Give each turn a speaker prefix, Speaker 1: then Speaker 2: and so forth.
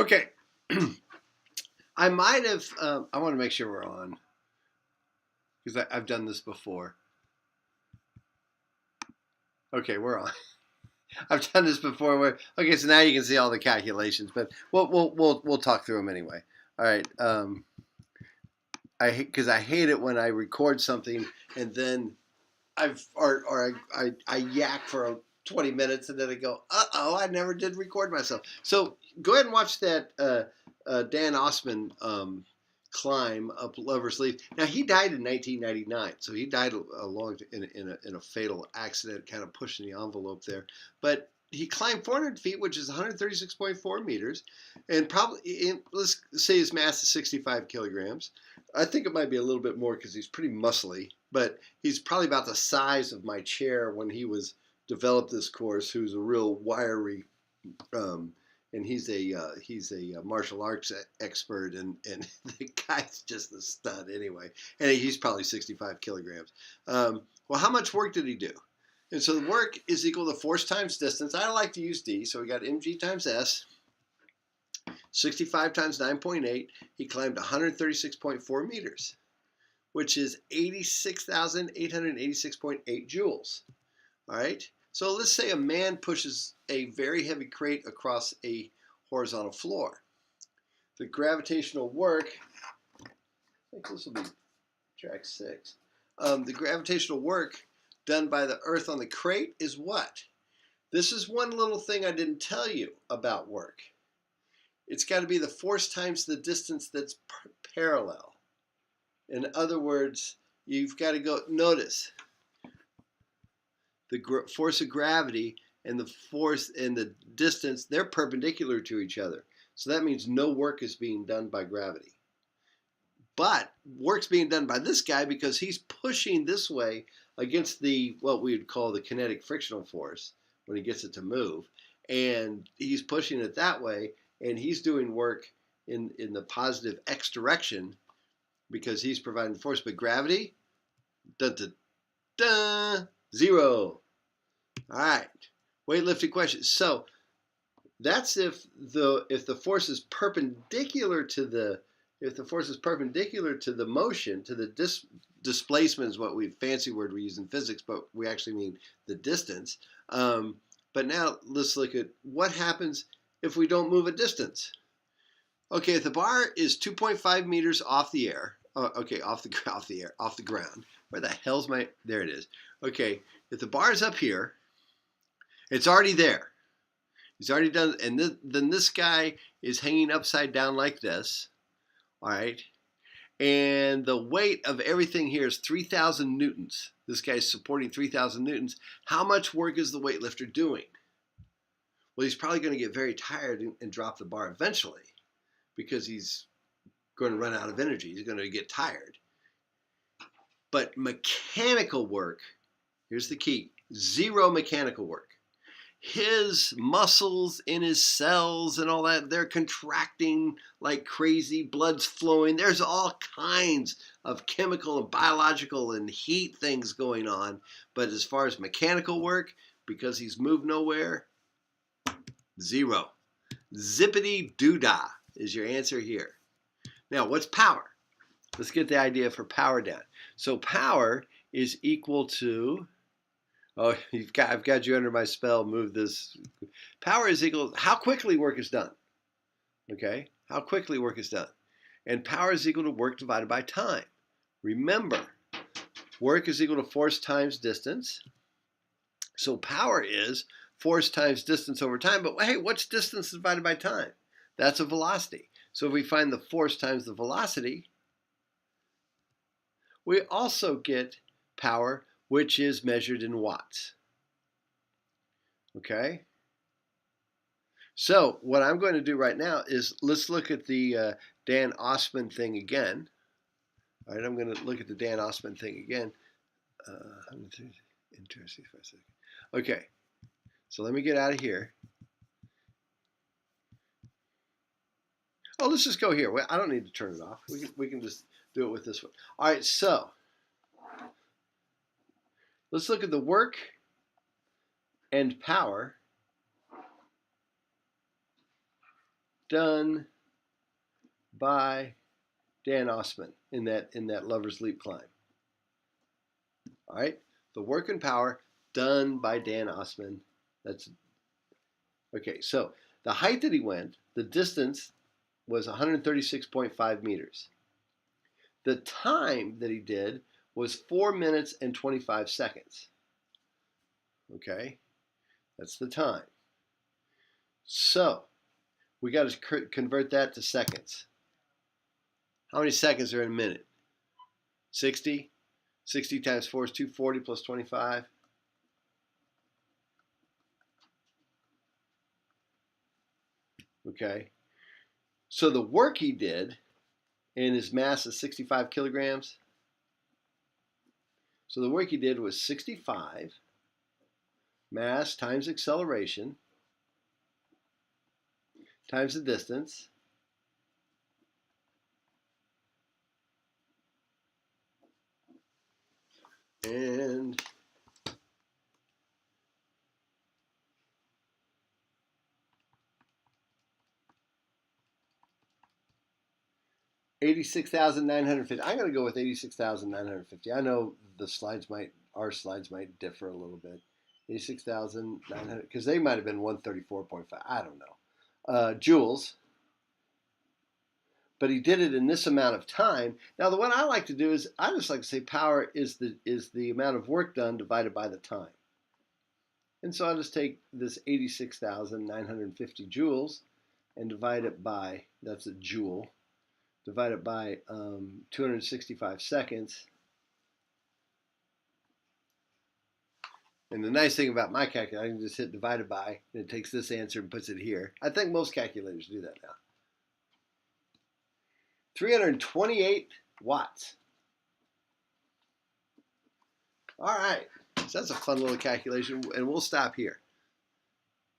Speaker 1: Okay. I might have, I want to make sure we're on because I've done this before. Okay, we're on. I've done this before. Okay, so now you can see all the calculations, but we'll talk through them anyway. All right. Because I hate it when I record something and then I yak for 20 minutes and then I go, I never did record myself. So go ahead and watch that Dan Osman climb up Lover's Leaf. Now he died in 1999, so he died in a fatal accident, kind of pushing the envelope there. But he climbed 400 feet, which is 136.4 meters, and probably let's say his mass is 65 kilograms. I think it might be a little bit more because he's pretty muscly, but he's probably about the size of my chair when he was developed this course. Who's a real wiry, and he's a martial arts expert, and the guy's just a stud anyway. And he's probably 65 kilograms. Well, how much work did he do? And so the work is equal to force times distance. I like to use D, so we got mg times s. 65 times 9.8, he climbed 136.4 meters, which is 86,886.8 joules. All right, so let's say a man pushes a very heavy crate across a horizontal floor. The gravitational work, I think this will be track 6. The gravitational work done by the Earth on the crate is what? This is one little thing I didn't tell you about work. It's got to be the force times the distance that's parallel. In other words, you've got to go, notice, the force of gravity and the force and the distance, they're perpendicular to each other. So that means no work is being done by gravity. But work's being done by this guy because he's pushing this way against the, what we would call the kinetic frictional force when he gets it to move. And he's pushing it that way, and he's doing work in the positive x direction because he's providing force. But gravity, zero. All right, weightlifting question. So that's if the force is perpendicular to the motion, to the displacement is what fancy word we use in physics, but we actually mean the distance. But now let's look at what happens if we don't move a distance. Okay, if the bar is 2.5 meters off the air, off the ground. Where the hell's my? There it is. Okay, if the bar is up here, it's already there. He's already done, and then this guy is hanging upside down like this. All right, and the weight of everything here is 3,000 newtons. This guy's supporting 3,000 newtons. How much work is the weightlifter doing? Well, he's probably going to get very tired and drop the bar eventually because he's going to run out of energy. He's going to get tired. But mechanical work, here's the key, zero mechanical work. His muscles in his cells and all that, they're contracting like crazy, blood's flowing. There's all kinds of chemical and biological and heat things going on. But as far as mechanical work, because he's moved nowhere, zero. Zippity doo-dah is your answer here. Now, what's power? Let's get the idea for power down. So power is equal to, I've got you under my spell, move this. Power is equal to how quickly work is done. Okay? How quickly work is done. And power is equal to work divided by time. Remember, work is equal to force times distance. So power is force times distance over time. But hey, what's distance divided by time? That's a velocity. So if we find the force times the velocity, we also get power, which is measured in watts. Okay? So what I'm going to do right now is let's look at the Dan Osman thing again. All right, I'm going to look at the Dan Osman thing again. Interesting for a second. Okay, so let me get out of here. Oh, let's just go here. I don't need to turn it off. We can just do it with this one. All right, so let's look at the work and power done by Dan Osman in that Lover's Leap climb. All right, the work and power done by Dan Osman. That's okay. So the height that he went, the distance was 136.5 meters. The time that he did was 4 minutes and 25 seconds. Okay, that's the time. So we got to convert that to seconds. How many seconds are in a minute? 60. 60 times 4 is 240 plus 25. Okay. So the work he did, and his mass is 65 kilograms. So the work he did was 65 mass times acceleration times the distance. And $86,950. I'm going to go with 86,950. I know our slides might differ a little bit. 86,900, because they might have been 134.5. I don't know. Joules. But he did it in this amount of time. Now, the one I like to do is I just like to say power is the amount of work done divided by the time. And so I'll just take this 86,950 joules and divide it by, that's a joule, divide it by 265 seconds. And the nice thing about my calculator, I can just hit divided by, and it takes this answer and puts it here. I think most calculators do that now. 328 watts. All right, so that's a fun little calculation, and we'll stop here.